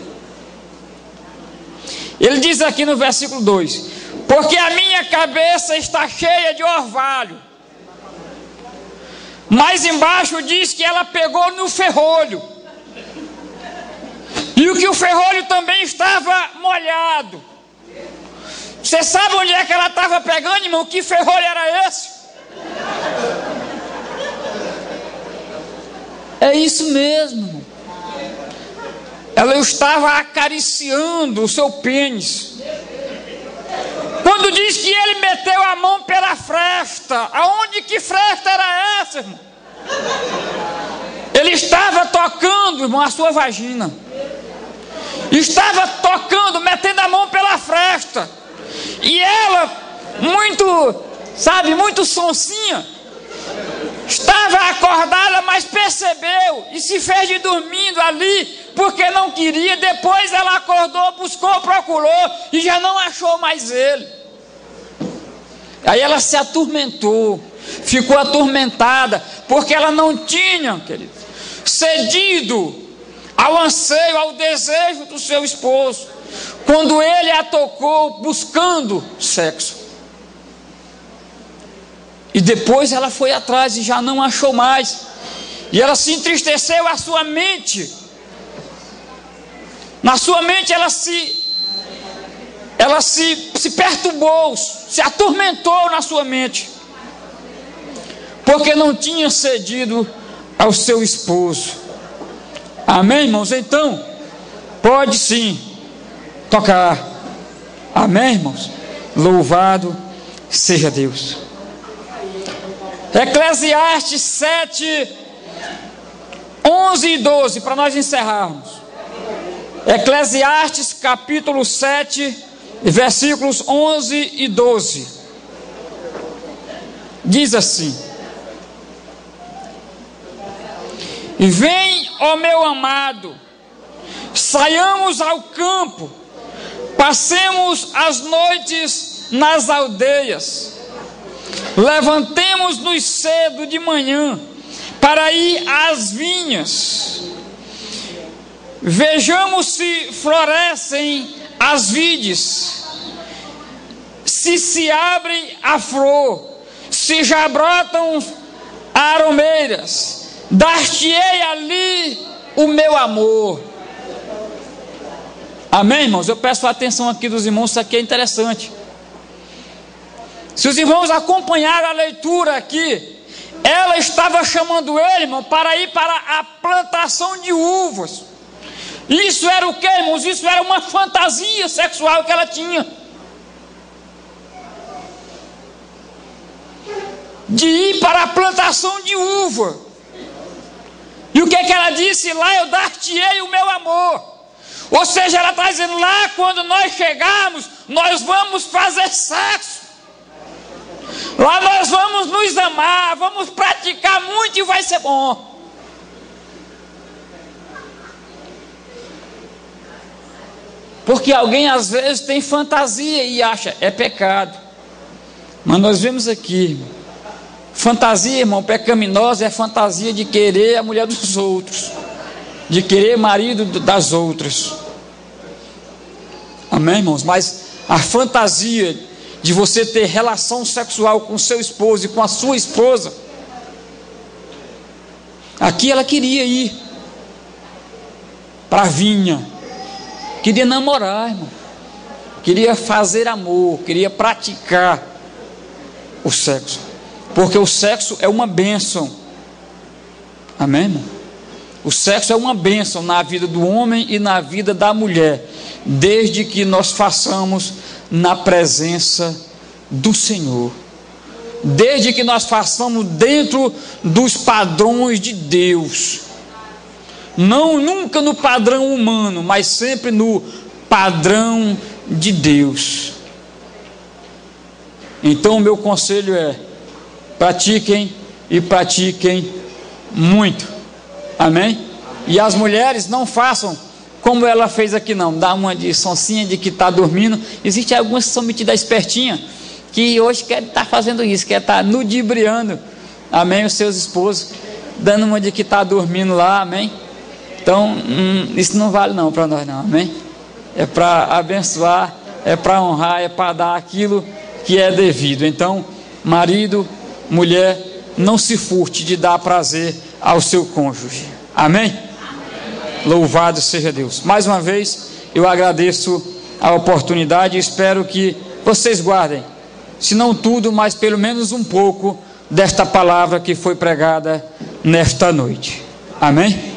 Ele diz aqui no versículo 2: porque a minha cabeça está cheia de orvalho. Mais embaixo diz que ela pegou no ferrolho, e o que o ferrolho também estava molhado. Você sabe onde é que ela estava pegando, irmão? Que ferrolho era esse? É isso mesmo, irmão. Ela estava acariciando o seu pênis. Quando diz que ele meteu a mão pela fresta, aonde que fresta era essa, irmão? Ele estava tocando, irmão, a sua vagina. Estava tocando, metendo a mão pela fresta. E ela, muito sonsinha, estava acordada, mas percebeu e se fez de dormindo ali, porque não queria. Depois ela acordou, buscou, procurou e já não achou mais ele. Aí ela se atormentou, ficou atormentada, porque ela não tinha, querido, cedido ao anseio, ao desejo do seu esposo, quando ele a tocou buscando sexo. E depois ela foi atrás e já não achou mais. E ela se entristeceu, a sua mente. Na sua mente ela se perturbou, se atormentou na sua mente, porque não tinha cedido ao seu esposo. Amém, irmãos? Então, pode sim tocar. Amém, irmãos? Louvado seja Deus. Eclesiastes 7, 11 e 12, para nós encerrarmos. Eclesiastes capítulo 7, versículos 11 e 12. Diz assim: vem, ó meu amado, saiamos ao campo, passemos as noites nas aldeias, levantemos-nos cedo de manhã para ir às vinhas, vejamos se florescem as vides, se abre a flor, se já brotam aromeiras, dar-te-ei ali o meu amor. Amém, irmãos? Eu peço a atenção aqui dos irmãos, isso aqui é interessante. Se os irmãos acompanharam a leitura aqui, ela estava chamando ele, irmão, para ir para a plantação de uvas. Isso era o que, irmãos? Isso era uma fantasia sexual que ela tinha, de ir para a plantação de uva. E o que ela disse? Lá eu dar-te-ei o meu amor. Ou seja, ela está dizendo, lá quando nós chegarmos, nós vamos fazer sexo. Lá nós vamos nos amar, vamos praticar muito e vai ser bom. Porque alguém às vezes tem fantasia e acha, é pecado. Mas nós vemos aqui, fantasia, irmão, pecaminosa é fantasia de querer a mulher dos outros, de querer marido das outras. Amém, irmãos? Mas a fantasia de você ter relação sexual com seu esposo e com a sua esposa, aqui ela queria ir para a vinha, queria namorar, irmão, queria fazer amor, queria praticar o sexo, porque o sexo é uma bênção. Amém, irmão? O sexo é uma bênção na vida do homem e na vida da mulher, desde que nós façamos na presença do Senhor, desde que nós façamos dentro dos padrões de Deus, nunca no padrão humano, mas sempre no padrão de Deus. Então o meu conselho é: pratiquem e pratiquem muito. Amém? E as mulheres não façam como ela fez aqui não, dá uma de sonsinha de que está dormindo. Existem algumas que são metidas espertinhas, que hoje quer estar fazendo isso, quer estar ludibriando, amém, os seus esposos, dando uma de que está dormindo lá, amém. Então isso não vale não para nós não, amém. É para abençoar, é para honrar, é para dar aquilo que é devido. Então, marido, mulher, não se furte de dar prazer ao seu cônjuge, amém. Louvado seja Deus. Mais uma vez eu agradeço a oportunidade e espero que vocês guardem, se não tudo, mas pelo menos um pouco desta palavra que foi pregada nesta noite. Amém?